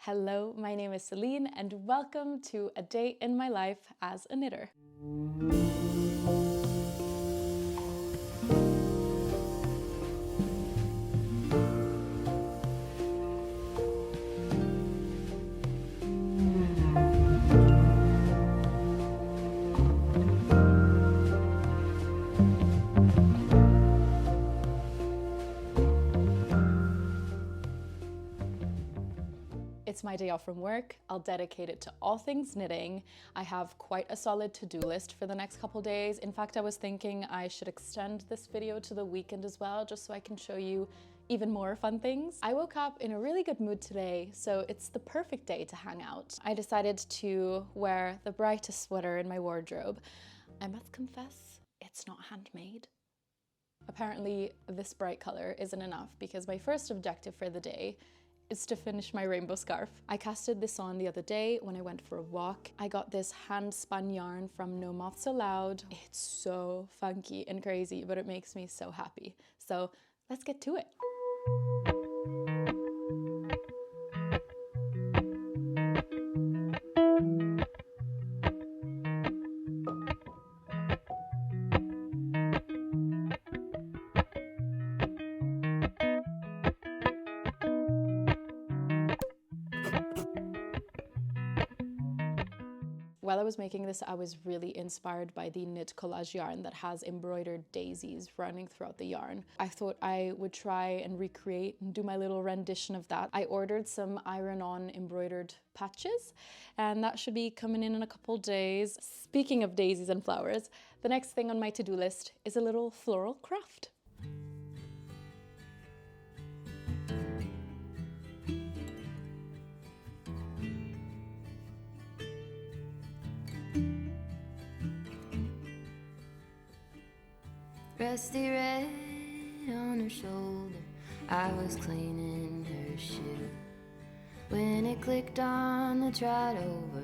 Hello, my name is Céline and welcome to a day in my life as a knitter. It's my day off from work. I'll dedicate it to all things knitting. I have quite a solid to-do list for the next couple days. In fact, I was thinking I should extend this video to the weekend as well, just so I can show you even more fun things. I woke up in a really good mood today, so it's the perfect day to hang out. I decided to wear the brightest sweater in my wardrobe. I must confess, it's not handmade. Apparently, this bright color isn't enough because my first objective for the day is to finish my rainbow scarf. I casted this on the other day when I went for a walk. I got this hand spun yarn from No Moths Allowed. It's so funky and crazy, but it makes me so happy. So let's get to it. While I was making this, I was really inspired by the knit collage yarn that has embroidered daisies running throughout the yarn. I thought I would try and recreate and do my little rendition of that. I ordered some iron-on embroidered patches, and that should be coming in a couple days. Speaking of daisies and flowers, the next thing on my to-do list is a little floral craft. Rusty red on her shoulder, I was cleaning her shoe when it clicked on the trot over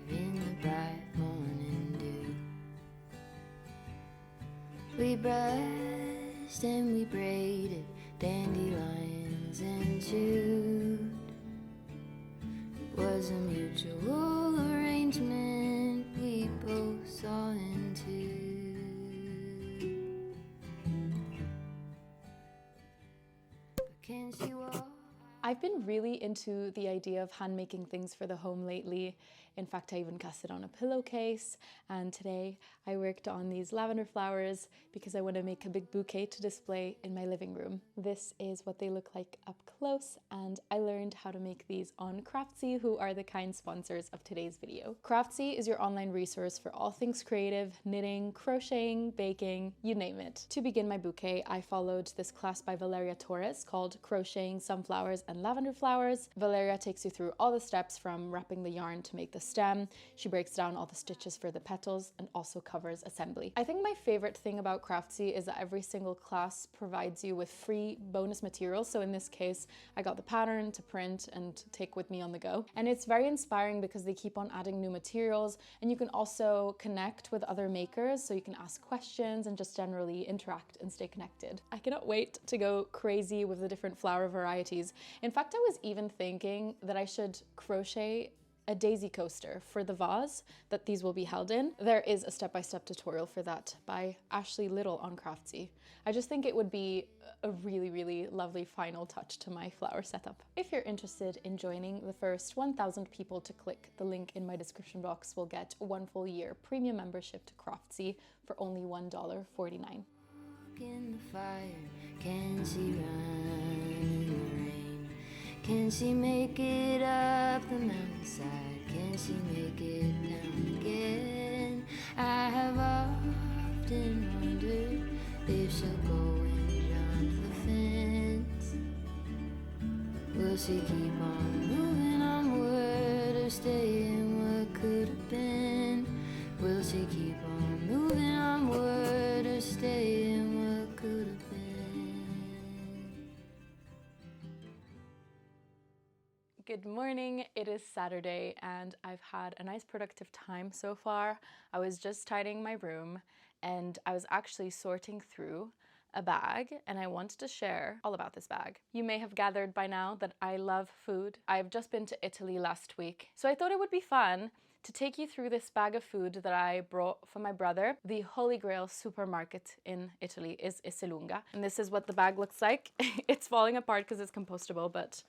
in the bright morning dew. We brushed and we braided dandelions and chewed. It was a mutual arrangement we both saw into. I've been really into the idea of hand making things for the home lately. In fact, I even cast it on a pillowcase, and today I worked on these lavender flowers because I want to make a big bouquet to display in my living room. This is what they look like up close, and I learned how to make these on Craftsy, who are the kind sponsors of today's video. Craftsy is your online resource for all things creative, knitting, crocheting, baking, you name it. To begin my bouquet, I followed this class by Valeria Torres called Crocheting Sunflowers and Lavender Flowers. Valeria takes you through all the steps from wrapping the yarn to make the stem. She breaks down all the stitches for the petals and also covers assembly. I think my favorite thing about Craftsy is that every single class provides you with free bonus materials. So in this case, I got the pattern to print and take with me on the go. And it's very inspiring because they keep on adding new materials, and you can also connect with other makers, so you can ask questions and just generally interact and stay connected. I cannot wait to go crazy with the different flower varieties. In fact, I was even thinking that I should crochet a daisy coaster for the vase that these will be held in. There is a step-by-step tutorial for that by Ashley Little on Craftsy. I just think it would be a really, really lovely final touch to my flower setup. If you're interested in joining, the first 1,000 people to click the link in my description box will get 1 full year premium membership to Craftsy for only $1.49. In the fire, can she run in the rain? Can she make it up the mountainside? Can she make it down again? I have often wondered if she'll go and jump the fence. Will she keep on moving onward or stay in what could have been? Will she keep on moving onward or stay in what could have been? Good morning, it is Saturday and I've had a nice productive time so far. I was just tidying my room and I was actually sorting through a bag and I wanted to share all about this bag. You may have gathered by now that I love food. I've just been to Italy last week, so I thought it would be fun to take you through this bag of food that I brought for my brother. The Holy Grail supermarket in Italy is Esselunga, and this is what the bag looks like. It's falling apart because it's compostable, but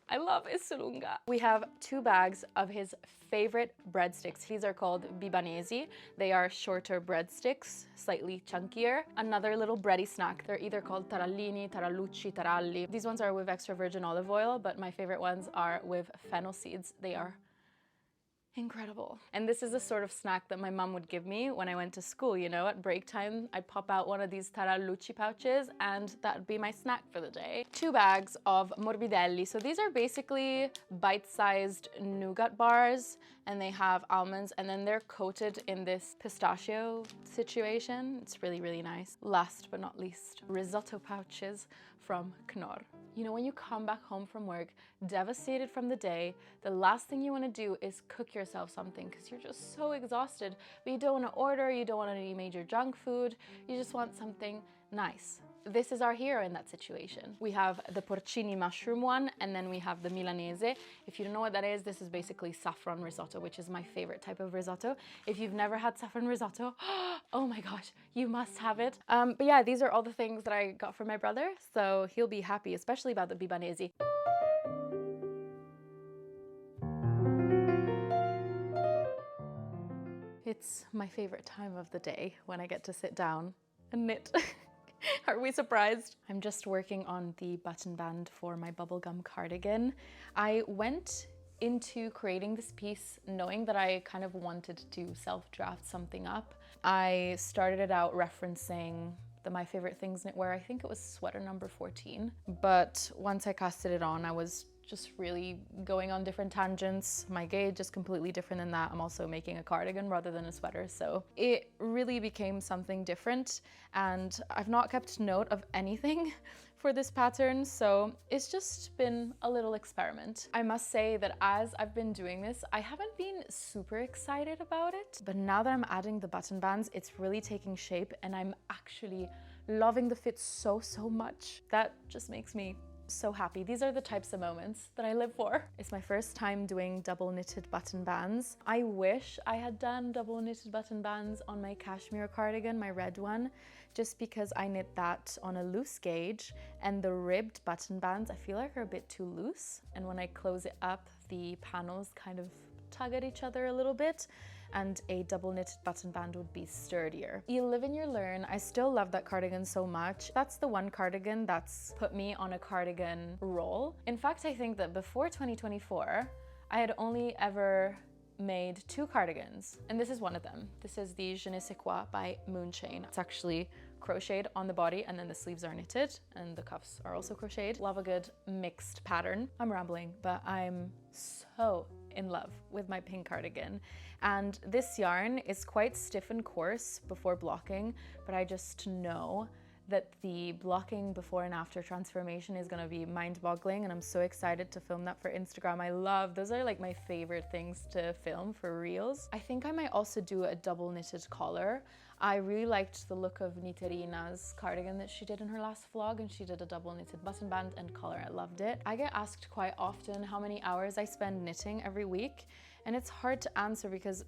I love Esselunga. We have 2 bags of his favorite breadsticks. These are called bibanesi. They are shorter breadsticks, slightly chunkier. Another little bready snack. They're either called tarallini, tarallucci, taralli. These ones are with extra virgin olive oil, but my favorite ones are with fennel seeds. They are incredible. And this is a sort of snack that my mom would give me when I went to school, you know, at break time, I'd pop out one of these tarallucci pouches and that'd be my snack for the day. 2 bags of morbidelli. So these are basically bite-sized nougat bars and they have almonds and then they're coated in this pistachio situation. It's really, really nice. Last but not least, risotto pouches from Knorr. You know, when you come back home from work, devastated from the day, the last thing you want to do is cook yourself something because you're just so exhausted. But you don't want to order, you don't want any major junk food, you just want something nice. This is our hero in that situation. We have the porcini mushroom one, and then we have the milanese. If you don't know what that is, this is basically saffron risotto, which is my favorite type of risotto. If you've never had saffron risotto, oh my gosh, you must have it. But yeah, these are all the things that I got for my brother, so he'll be happy, especially about the bibanesi. It's my favorite time of the day when I get to sit down and knit. Are we surprised? I'm just working on the button band for my bubblegum cardigan. I went into creating this piece knowing that I kind of wanted to self-draft something up. I started it out referencing my favorite things knitwear. I think it was sweater number 14. But once I casted it on, I was just really going on different tangents. My gauge is completely different than that. I'm also making a cardigan rather than a sweater. So it really became something different and I've not kept note of anything for this pattern. So it's just been a little experiment. I must say that as I've been doing this, I haven't been super excited about it, but now that I'm adding the button bands, it's really taking shape and I'm actually loving the fit so much. That just makes me so happy. These are the types of moments that I live for. It's my first time doing double knitted button bands. I wish I had done double knitted button bands on my cashmere cardigan, my red one, just because I knit that on a loose gauge and the ribbed button bands I feel like are a bit too loose, and when I close it up the panels kind of tug at each other a little bit, and a double knitted button band would be sturdier. You live and you learn. I still love that cardigan so much. That's the one cardigan that's put me on a cardigan roll. In fact, I think that before 2024, I had only ever made 2 cardigans, and this is one of them. This is the Je ne sais quoi by Moonchain. It's actually crocheted on the body and then the sleeves are knitted and the cuffs are also crocheted. Love a good mixed pattern. I'm rambling, but I'm so in love with my pink cardigan. And this yarn is quite stiff and coarse before blocking, but I just know that the blocking before and after transformation is gonna be mind-boggling, and I'm so excited to film that for Instagram. Those are like my favorite things to film for reels. I think I might also do a double knitted collar. I really liked the look of Niterina's cardigan that she did in her last vlog, and she did a double knitted button band and collar. I loved it. I get asked quite often how many hours I spend knitting every week, and it's hard to answer because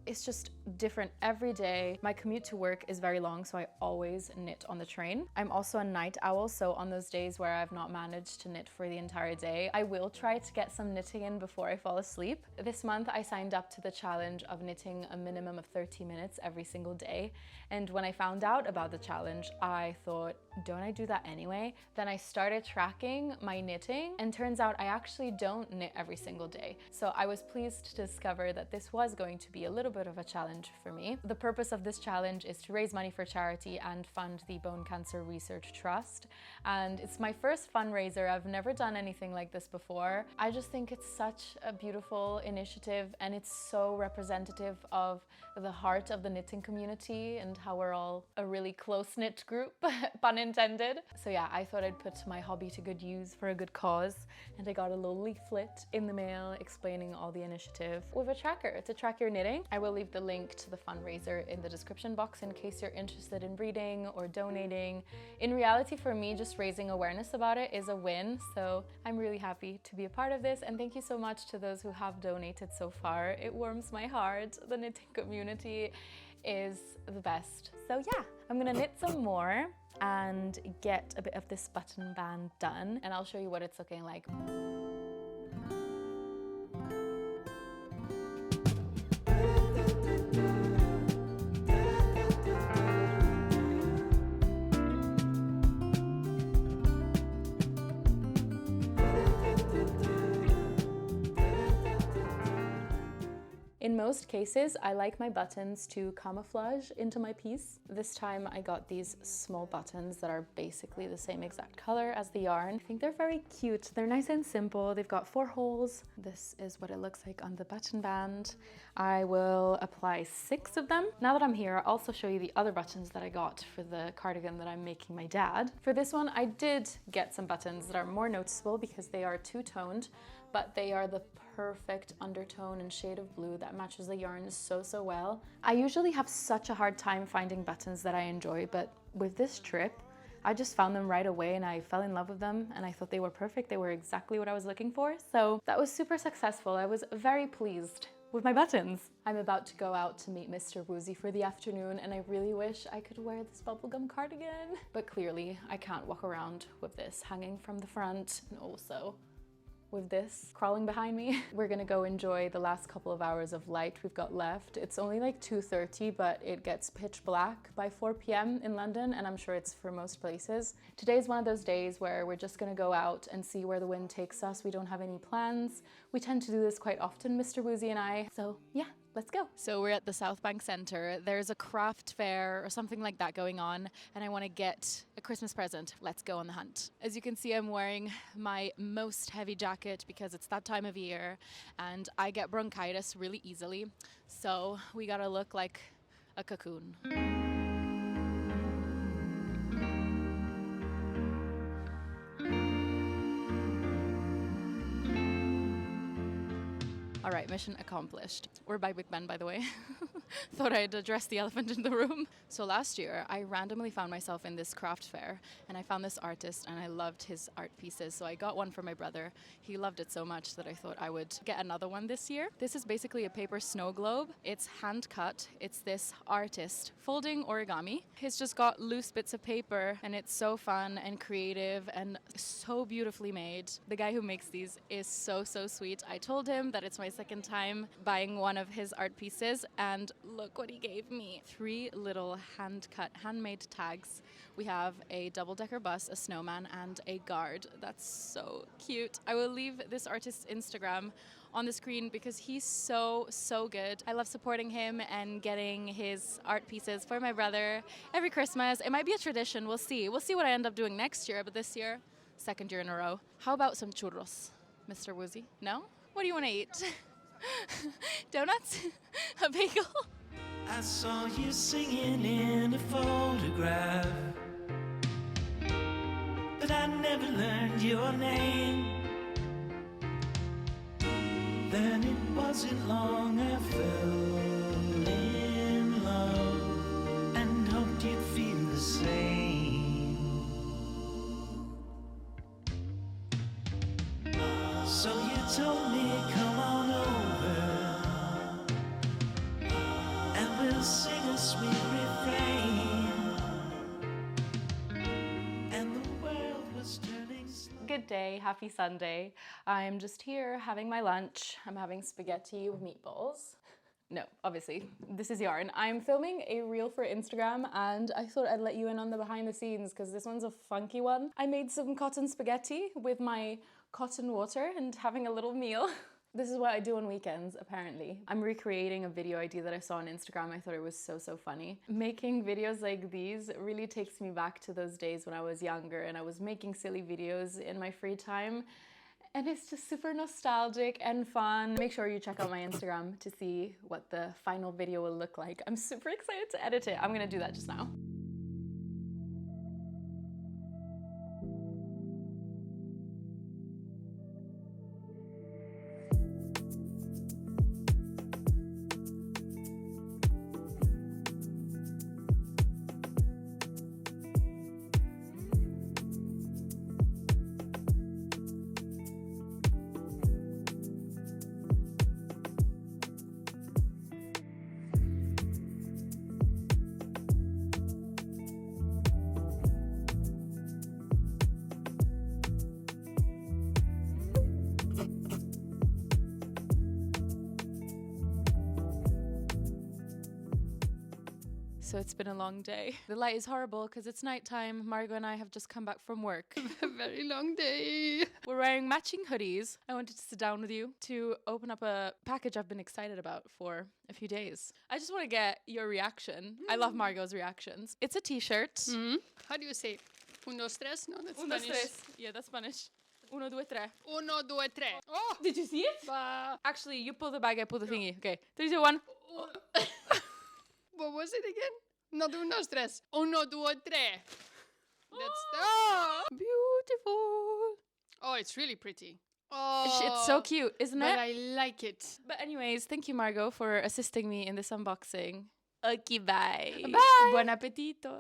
it's just different every day. My commute to work is very long, so I always knit on the train. I'm also a night owl, so on those days where I've not managed to knit for the entire day, I will try to get some knitting in before I fall asleep. This month I signed up to the challenge of knitting a minimum of 30 minutes every single day, and when I found out about the challenge, I thought, don't I do that anyway? Then I started tracking my knitting, and turns out I actually don't knit every single day. So I was pleased to discover that this was going to be a little bit of a challenge for me. The purpose of this challenge is to raise money for charity and fund the Bone Cancer Research Trust. And it's my first fundraiser. I've never done anything like this before. I just think it's such a beautiful initiative, and it's so representative of the heart of the knitting community and how we're all a really close-knit group, pun intended. So yeah, I thought I'd put my hobby to good use for a good cause, and I got a little leaflet in the mail explaining all the initiative with a tracker to track your knitting. I will leave the link to the fundraiser in the description box in case you're interested in reading or donating. In reality, for me, just raising awareness about it is a win, so I'm really happy to be a part of this, and thank you so much to those who have donated so far. It warms my heart. The knitting community is the best. So yeah, I'm gonna knit some more and get a bit of this button band done, and I'll show you what it's looking like. In most cases, I like my buttons to camouflage into my piece. This time I got these small buttons that are basically the same exact color as the yarn. I think they're very cute. They're nice and simple. They've got 4 holes. This is what it looks like on the button band. I will apply 6 of them. Now that I'm here, I'll also show you the other buttons that I got for the cardigan that I'm making my dad. For this one, I did get some buttons that are more noticeable because they are two-toned, but they are the perfect undertone and shade of blue that matches the yarn so well. I usually have such a hard time finding buttons that I enjoy, but with this trip, I just found them right away and I fell in love with them and I thought they were perfect. They were exactly what I was looking for. So that was super successful. I was very pleased with my buttons. I'm about to go out to meet Mr. Woozy for the afternoon and I really wish I could wear this bubblegum cardigan. But clearly I can't walk around with this hanging from the front and also with this crawling behind me. We're gonna go enjoy the last couple of hours of light we've got left. It's only like 2:30, but it gets pitch black by 4 p.m. in London, and I'm sure it's for most places. Today's one of those days where we're just gonna go out and see where the wind takes us. We don't have any plans. We tend to do this quite often, Mr. Woozy and I. So yeah, let's go. So we're at the South Bank Centre. There's a craft fair or something like that going on, and I want to get a Christmas present. Let's go on the hunt. As you can see, I'm wearing my most heavy jacket because it's that time of year and I get bronchitis really easily. So we gotta look like a cocoon. All right, mission accomplished. We're by Big Ben, by the way. Thought I'd address the elephant in the room. So last year, I randomly found myself in this craft fair and I found this artist and I loved his art pieces. So I got one for my brother. He loved it so much that I thought I would get another one this year. This is basically a paper snow globe. It's hand cut. It's this artist folding origami. He's just got loose bits of paper and it's so fun and creative and so beautifully made. The guy who makes these is so sweet. I told him that it's my second time buying one of his art pieces and look what he gave me. 3 little hand-cut, handmade tags. We have a double-decker bus, a snowman, and a guard. That's so cute. I will leave this artist's Instagram on the screen because he's so good. I love supporting him and getting his art pieces for my brother every Christmas. It might be a tradition, we'll see. We'll see what I end up doing next year, but this year, 2nd year in a row. How about some churros, Mr. Woozy? No? What do you want to eat? Donuts? A bagel? I saw you singing in a photograph, but I never learned your name. Then it wasn't long I fell in love and hoped you'd feel the same. So you told me, come on over and we'll sing a sweet refrain. And the world was turning slow. Good day, happy Sunday. I'm just here having my lunch. I'm having spaghetti with meatballs. No, obviously, this is yarn. I'm filming a reel for Instagram and I thought I'd let you in on the behind the scenes because this one's a funky one. I made some cotton spaghetti with my cotton water and having a little meal. This is what I do on weekends, apparently. I'm recreating a video idea that I saw on Instagram. I thought it was so funny. Making videos like these really takes me back to those days when I was younger and I was making silly videos in my free time. And it's just super nostalgic and fun. Make sure you check out my Instagram to see what the final video will look like. I'm super excited to edit it. I'm gonna do that just now. so it's been a long day. The light is horrible because it's nighttime. Margot and I have just come back from work. A very long day. We're wearing matching hoodies. I wanted to sit down with you to open up a package I've been excited about for a few days. I just want to get your reaction. I love Margot's reactions. It's a t-shirt. How do you say? Uno, tres? No, that's Uno, Spanish. tres. Yeah, that's Spanish. Uno, due, tre. Uno, due, tre. Oh! Did you see it? Ba- Actually, you pull the bag, I pull the thingy. Okay, 3, 2, 1. What was it again? Not uno, tres. Uno, due, tre. That's oh! Beautiful. Oh, it's really pretty. Oh, It's so cute, isn't but it? I like it. But anyways, thank you, Margot, for assisting me in this unboxing. Okay, bye. Bye. Buon appetito.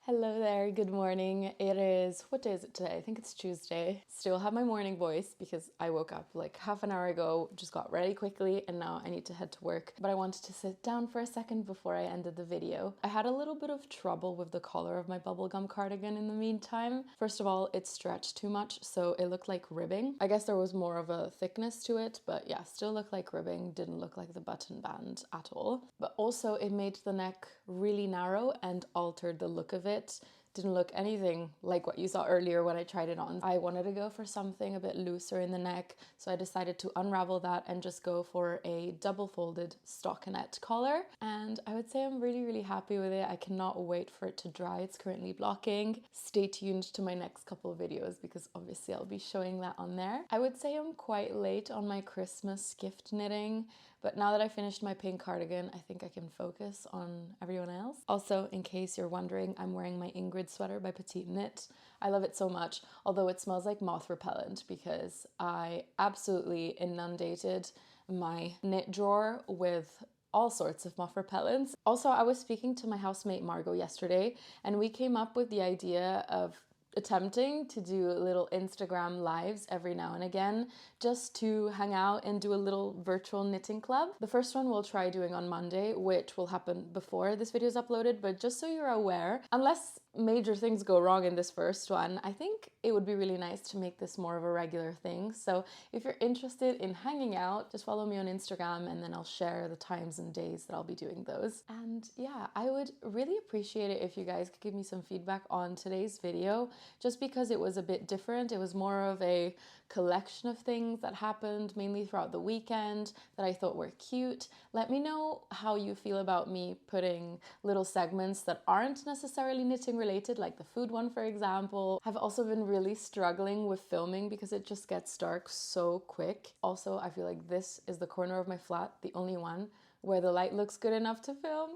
Hello there, good morning. It is, what day is it today? I think it's Tuesday. Still have my morning voice because I woke up like half an hour ago, just got ready quickly, and now I need to head to work. But I wanted to sit down for a second before I ended the video. I had a little bit of trouble with the collar of my bubblegum cardigan in the meantime. First of all, it stretched too much, so it looked like ribbing. I guess there was more of a thickness to it, but yeah, still looked like ribbing, didn't look like the button band at all. But also it made the neck really narrow and altered the look of it. Didn't look anything like what you saw earlier when I tried it on. I wanted to go for something a bit looser in the neck, so I decided to unravel that and just go for a double folded stockinette collar. And I would say I'm really happy with it. I cannot wait for it to dry. It's currently blocking. Stay tuned to my next couple of videos because obviously I'll be showing that on there. I would say I'm quite late on my Christmas gift knitting, but now that I finished my pink cardigan, I think I can focus on everyone else. Also, in case you're wondering, I'm wearing my Ingrid sweater by Petite Knit. I love it so much, although it smells like moth repellent because I absolutely inundated my knit drawer with all sorts of moth repellents. Also, I was speaking to my housemate Margot yesterday, and we came up with the idea of attempting to do little Instagram lives every now and again just to hang out and do a little virtual knitting club. The first one we'll try doing on Monday, which will happen before this video is uploaded, but just so you're aware, unless major things go wrong in this first one, I think it would be really nice to make this more of a regular thing. So if you're interested in hanging out, just follow me on Instagram and then I'll share the times and days that I'll be doing those. And yeah, I would really appreciate it if you guys could give me some feedback on today's video, just because it was a bit different. It was more of a collection of things that happened mainly throughout the weekend that I thought were cute. Let me know how you feel about me putting little segments that aren't necessarily knitting related, like the food one, for example. I've also been really struggling with filming because it just gets dark so quick. Also, I feel like this is the corner of my flat, the only one where the light looks good enough to film.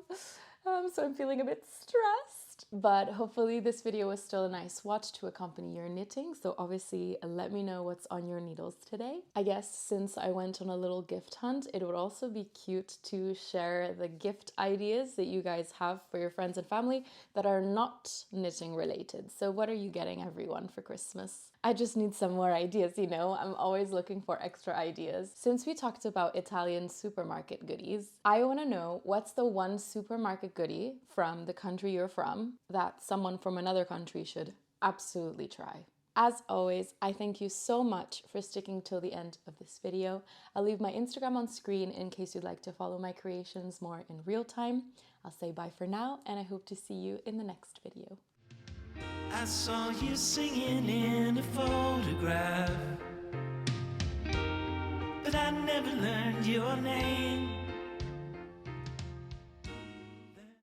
So I'm feeling a bit stressed, but hopefully this video was still a nice watch to accompany your knitting. So obviously let me know what's on your needles today. I guess since I went on a little gift hunt, it would also be cute to share the gift ideas that you guys have for your friends and family that are not knitting related. So what are you getting everyone for Christmas? I just need some more ideas, you know? I'm always looking for extra ideas. Since we talked about Italian supermarket goodies, I want to know what's the one supermarket goodie from the country you're from that someone from another country should absolutely try. As always, I thank you so much for sticking till the end of this video. I'll leave my Instagram on screen in case you'd like to follow my creations more in real time. I'll say bye for now, and I hope to see you in the next video. I saw you singing in a photograph, but I never learned your name.